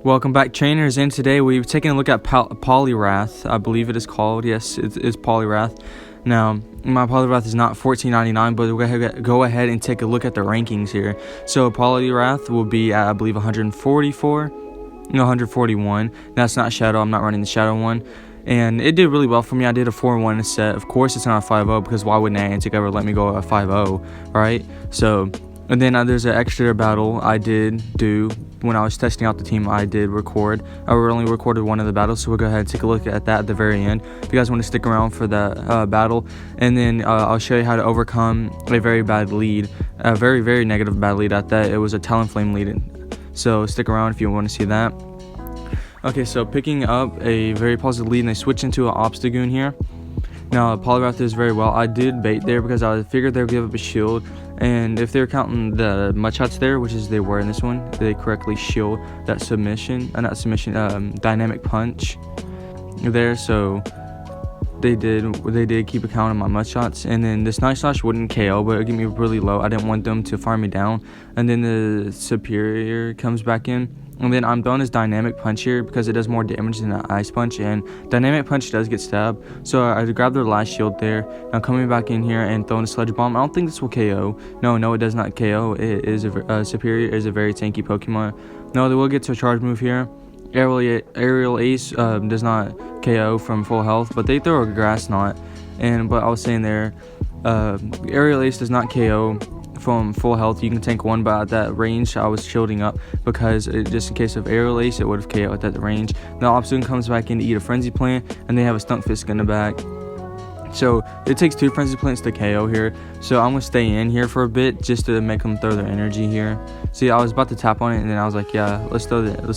Welcome back, trainers, and today we've taken a look at Poliwrath. I believe it is called. Yes, it's Poliwrath. Now, my Poliwrath is not $14.99, but we're going to go ahead and take a look at the rankings here. So Poliwrath will be at, I believe, 141. That's not Shadow. I'm not running the Shadow one. And it did really well for me. I did a 4-1 set. Of course, it's not a 5-0 because why would Niantic ever let me go a 5-0, right? So, and then there's an extra battle I did do when I was testing out the team. I did record. I only recorded one of the battles, so we'll go ahead and take a look at that at the very end. If you guys want to stick around for that battle, and then I'll show you how to overcome a very bad lead, a very, very negative bad lead at that. It was a Talonflame lead. So stick around if you want to see that. Okay, so picking up a very positive lead, and they switch into an Obstagoon here. Now, Poliwrath is very well. I did bait there because I figured they would give up a shield. And if they're counting the mudshots there, which is they were in this one, they correctly shield that dynamic punch there. So they did keep a count of my mudshots. And then this Night Slash wouldn't KO, but it would get me really low. I didn't want them to farm me down. And then the Superior comes back in. And then I'm throwing this Dynamic Punch here because it does more damage than the Ice Punch, and Dynamic Punch does get stabbed. So I grabbed their last shield there. Now coming back in here and throwing a Sledge Bomb. I don't think this will KO. No, it does not KO. It is Superior is a very tanky Pokemon. No, they will get to a charge move here. Aerial Ace does not KO from full health, but they throw a Grass Knot. But I was saying there, Aerial Ace does not KO from full health. You can tank one, but at that range I was shielding up because just in case of Aerial Ace it would have KO'd at that range. Now Obstagoon comes back in to eat a Frenzy Plant, and they have a Stunkfisk in the back. So it takes 2 Frenzy Plants to KO here. So I'm gonna stay in here for a bit just to make them throw their energy here. See, I was about to tap on it, and then I was like, yeah, let's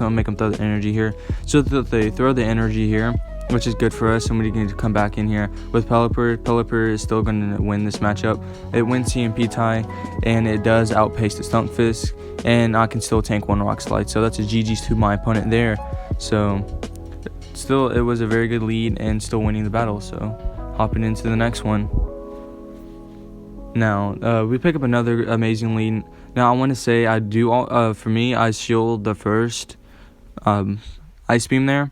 make them throw the energy here. So they throw the energy here, which is good for us. Somebody can come back in here with Pelipper. Pelipper is still going to win this matchup. It wins CMP tie, and it does outpace the Stunkfisk, and I can still tank one Rock Slide. So that's a GG's to my opponent there. So still, it was a very good lead and still winning the battle. So hopping into the next one. Now we pick up another amazing lead. Now I want to say I do for me, I shield the first Ice Beam there.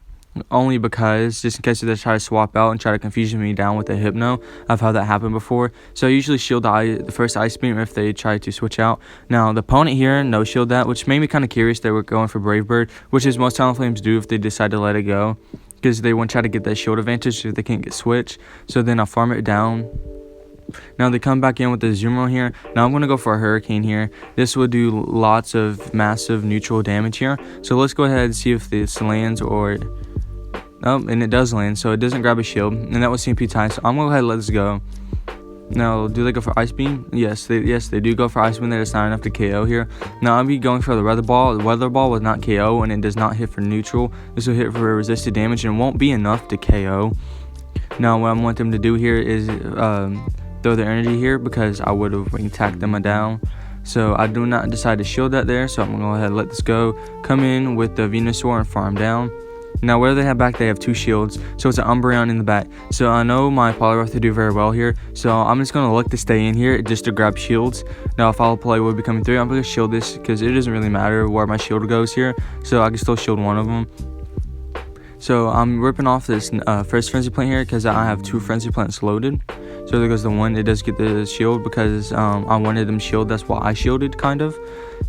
Only because, just in case they try to swap out and try to confuse me down with a Hypno. I've had that happen before. So I usually shield the first Ice Beam if they try to switch out. Now, the opponent here no shield that, which made me kind of curious they were going for Brave Bird, which is most Talonflames do if they decide to let it go. Because they want to try to get that shield advantage if they can't get switched. So then I'll farm it down. Now they come back in with the Zoomer here. Now I'm going to go for a Hurricane here. This will do lots of massive neutral damage here. So let's go ahead and see if this lands or... Oh, and it does land, so it doesn't grab a shield, and that was CMP tie, so I'm going to go ahead and let this go. Now, do they go for Ice Beam? Yes, they do go for Ice Beam. That's not enough to KO here. Now, I'll be going for the Weather Ball. The Weather Ball was not KO, and it does not hit for neutral. This will hit for resisted damage, and won't be enough to KO. Now, what I want them to do here is throw their energy here, because I would have attacked them down. So I do not decide to shield that there, so I'm going to go ahead and let this go. Come in with the Venusaur and farm down. Now, where they have back, they have 2 shields, so it's an Umbreon in the back. So I know my Poliwrath to do very well here, so I'm just going to look to stay in here just to grab shields. Now, Follow Play will be coming through. I'm going to shield this because it doesn't really matter where my shield goes here, so I can still shield one of them. So I'm ripping off this first Frenzy Plant here because I have 2 Frenzy Plants loaded. So there goes the one. It does get the shield because I wanted them shield. That's why I shielded, kind of.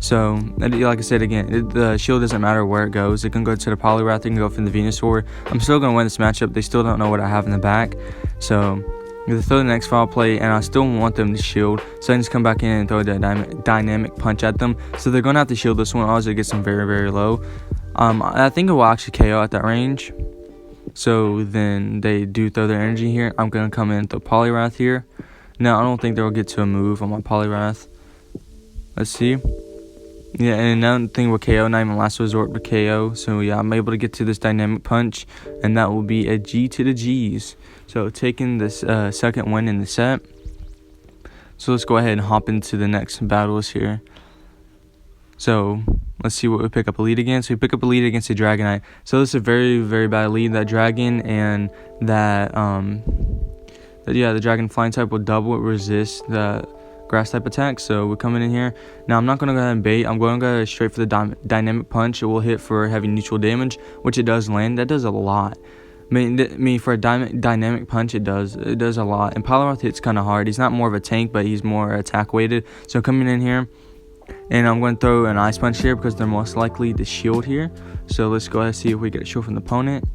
So, like I said again, the shield doesn't matter where it goes. It can go to the Poliwrath, it can go from the Venusaur. I'm still going to win this matchup. They still don't know what I have in the back. So, they throw the next Foul Play, and I still want them to shield. So I just come back in and throw the Dynamic Punch at them. So they're going to have to shield this one, or else it gets them very, very low. I think it will actually KO at that range. So then they do throw their energy here. I'm going to come in and throw Poliwrath here. Now, I don't think they'll get to a move on my Poliwrath. Let's see. Yeah, and another thing with KO, not even last resort, but KO. So yeah, I'm able to get to this Dynamic Punch, and that will be a G to the G's. So taking this second win in the set. So let's go ahead and hop into the next battles here. So let's see what we pick up a lead against. So we pick up a lead against a Dragonite. So this is a very, very bad lead. That Dragon and that the Dragon Flying type will double resist the grass type attack. So we're coming in here. Now I'm not going to go ahead and bait. I'm going to go straight for the dynamic punch. It will hit for heavy neutral damage, which it does land. That does a lot. I mean for a dynamic punch, it does a lot. And Poliwrath hits kind of hard. He's not more of a tank, but he's more attack weighted. So coming in here, and I'm going to throw an ice punch here because they're most likely to shield here. So let's go ahead and see if we get a shield from the opponent.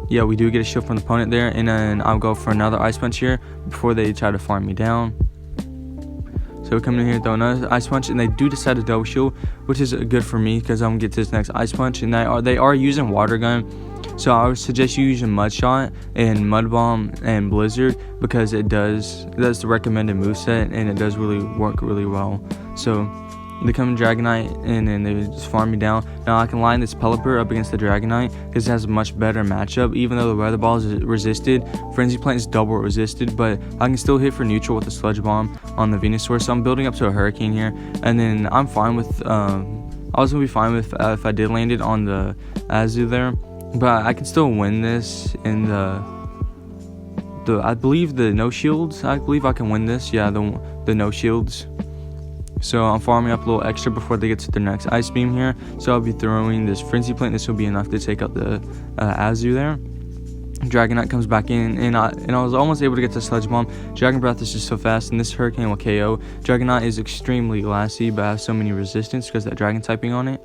Yeah, we do get a shield from the opponent there. And then I'll go for another ice punch here before they try to farm me down. So we're coming in here, throw another ice punch, and they do decide to double shield, which is good for me because I'm going to get to this next ice punch. And they are using water gun. So I would suggest you using Mud Shot and Mud Bomb and Blizzard because that's the recommended moveset, and it does really work really well. So they come in Dragonite, and then they just farm me down. Now I can line this Pelipper up against the Dragonite because it has a much better matchup. Even though the Weather Ball is resisted, Frenzy Plant is double resisted, but I can still hit for neutral with the Sludge Bomb on the Venusaur. So I'm building up to a Hurricane here, and then I'm fine with. I was gonna be fine with if I did land it on the Azu there. But I can still win this in I believe the no shields. I believe I can win this. Yeah, the no shields. So I'm farming up a little extra before they get to their next ice beam here. So I'll be throwing this Frenzy Plant. This will be enough to take out the Azu there. Dragonite comes back in, and I was almost able to get the Sludge Bomb. Dragon Breath is just so fast, and this Hurricane will KO. Dragonite is extremely glassy, but has so many resistance because that Dragon typing on it.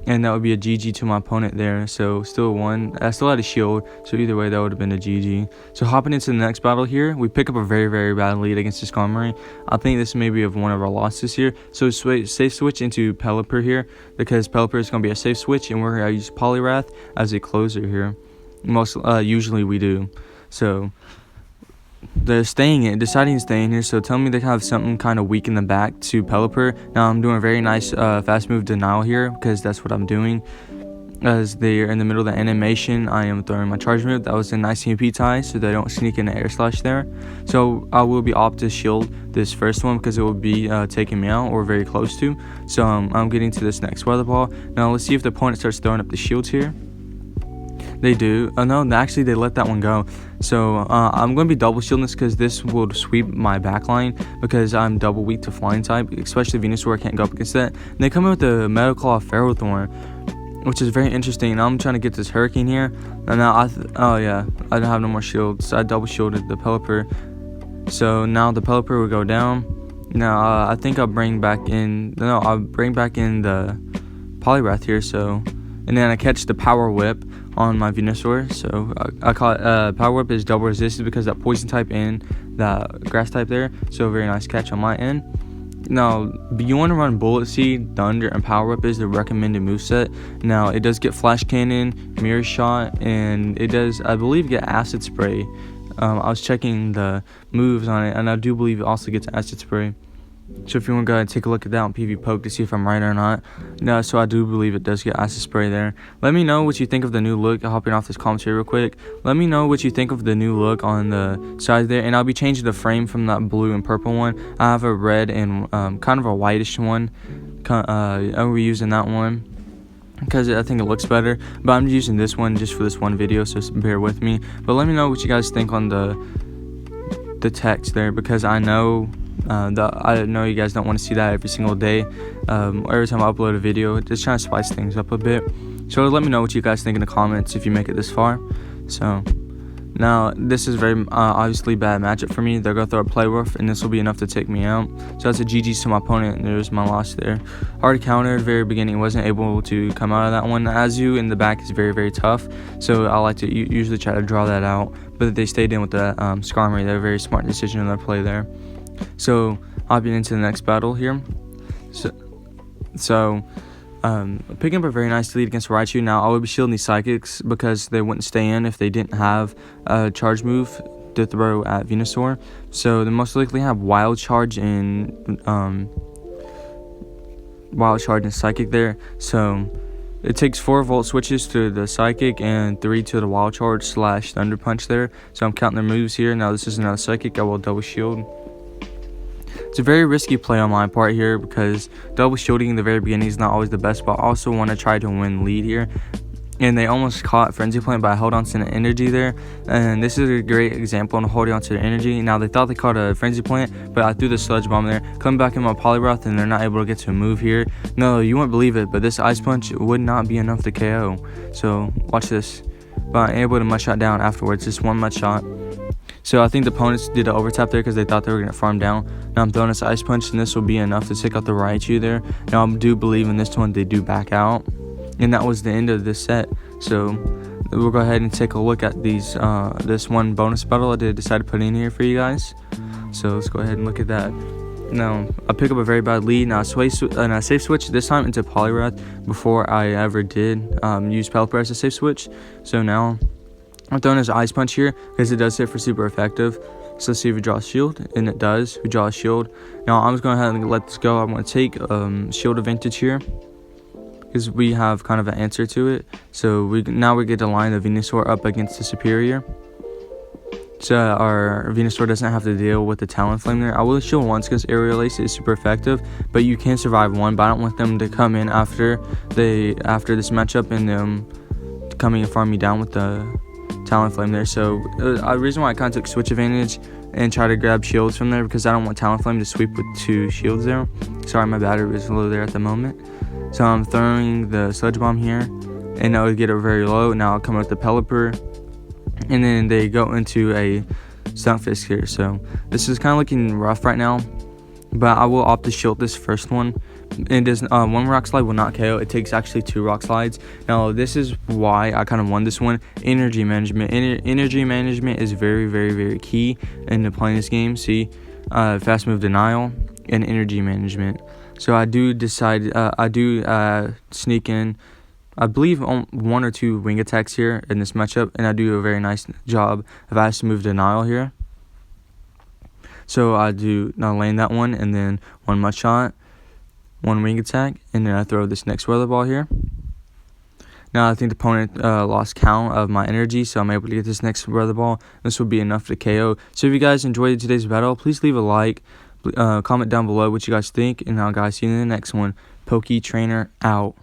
And that would be a GG to my opponent there. So still won. I still had a shield, so either way that would have been a GG. So hopping into the next battle here, we pick up a very, very bad lead against this Skarmory. I think this may be one of our losses here. So safe switch into Pelipper here because Pelipper is going to be a safe switch, and we're going to use Poliwrath as a closer here. Usually we do. So they're deciding to stay in here. So tell me they have something kind of weak in the back to Pelipper. Now I'm doing a very nice fast move denial here because that's what I'm doing. As they're in the middle of the animation, I am throwing my charge move. That was a nice CMP tie, so they don't sneak in an air slash there. So I will be opt to shield this first one because it will be taking me out or very close to. So I'm getting to this next weather ball. Now let's see if the opponent starts throwing up the shields here. They do. Oh no, actually they let that one go. So I'm going to be double shielding this because this will sweep my backline because I'm double weak to flying type, especially Venusaur. I can't go up against that. And they come in with the Metal Claw Ferrothorn, which is very interesting. Now I'm trying to get this Hurricane here. And now oh yeah, I don't have no more shields. So I double shielded the Pelipper. So now the Pelipper will go down. Now I think I'll bring back in the Poliwrath here. So, and then I catch the Power Whip on my Venusaur. So I call it Power Whip is double resisted because that poison type and that grass type there. So very nice catch on my end. Now you want to run Bullet Seed, Thunder, and Power Whip is the recommended moveset. Now it does get Flash Cannon, Mirror Shot, and it does, I believe, get Acid Spray. I was checking the moves on it, and I do believe it also gets Acid Spray. So if you want to go ahead and take a look at that on PV Poke to see if I'm right or not. No, so I do believe it does get Acid Spray there. Let me know what you think of the new look. Hopping off this commentary real quick. Let me know what you think of the new look on the side there. And I'll be changing the frame from that blue and purple one. I have a red and kind of a whitish one. I'll be using that one because I think it looks better. But I'm using this one just for this one video, so bear with me. But let me know what you guys think on the text there, because I know you guys don't want to see that every single day. Every time I upload a video, just trying to spice things up a bit. So let me know what you guys think in the comments if you make it this far. So now this is very obviously bad matchup for me. They're gonna throw a Poliwrath, and this will be enough to take me out. So that's a GG's to my opponent, and there's my loss there. Hard countered very beginning, wasn't able to come out of that one. Azu in the back is very, very tough, so I like to usually try to draw that out, but they stayed in with the Skarmory. They're a very smart decision in their play there. So hopping into the next battle here. So picking up a very nice lead against Raichu. Now I would be shielding these Psychics because they wouldn't stay in if they didn't have a charge move to throw at Venusaur. So they most likely have Wild Charge and Psychic there. So it takes 4 Volt switches to the Psychic and 3 to the Wild Charge / Thunder Punch there. So I'm counting their moves here. Now this is another Psychic. I will double shield. It's a very risky play on my part here because double shielding in the very beginning is not always the best, but I also want to try to win lead here. and they almost caught Frenzy Plant, but I held on to the energy there. And this is a great example of holding on to the energy. Now they thought they caught a Frenzy Plant, but I threw the Sludge Bomb there. Come back in my Poliwrath, and they're not able to get to a move here. No, you won't believe it, but this Ice Punch would not be enough to KO. So watch this. But I'm able to mud shot down afterwards, just one mud shot. So I think the opponents did an overtap there because they thought they were going to farm down. Now I'm throwing this Ice Punch, and this will be enough to take out the Raichu there. Now I do believe in this one they do back out. And that was the end of this set. So we'll go ahead and take a look at these this one bonus battle I decided to put in here for you guys. So let's go ahead and look at that. Now I pick up a very bad lead. Now I safe switch this time into Poliwrath before I ever did use pelipper as a safe switch. So now I'm throwing his Ice Punch here because it does hit for super effective. So let's see if we draw a shield, and it does. We draw a shield. Now I'm just going to go ahead and let this go. I'm going to take shield advantage here, because we have kind of an answer to it. So now we get to line the Venusaur up against the superior. So our Venusaur doesn't have to deal with the Talonflame there. I will shield once because Aerial Ace is super effective, but you can survive one. But I don't want them to come in after this matchup and them coming and farm me down with the Talonflame there. So the reason why I kind of took switch advantage and try to grab shields from there, because I don't want Talonflame to sweep with 2 shields there. Sorry, my battery is low there at the moment. So I'm throwing the Sludge Bomb here, and I would get it very low. Now I'll come with the Pelipper, and then they go into a Stunfisk here. So this is kind of looking rough right now, but I will opt to shield this first one. It does one Rock Slide will not KO. It takes actually 2 Rock Slides. Now this is why I kind of won this one. Energy management. Energy management is very, very, very key into playing this game. See, fast move denial and energy management. So I do sneak in, I believe, 1 or 2 wing attacks here in this matchup, and I do a very nice job of fast move denial here. So I do now land that one, and then 1 mud shot, 1 wing attack, and then I throw this next weather ball here. Now I think the opponent lost count of my energy, so I'm able to get this next weather ball. This will be enough to KO. So if you guys enjoyed today's battle, please leave a like. Comment down below what you guys think, and I'll guys see you in the next one. Poke Trainer out.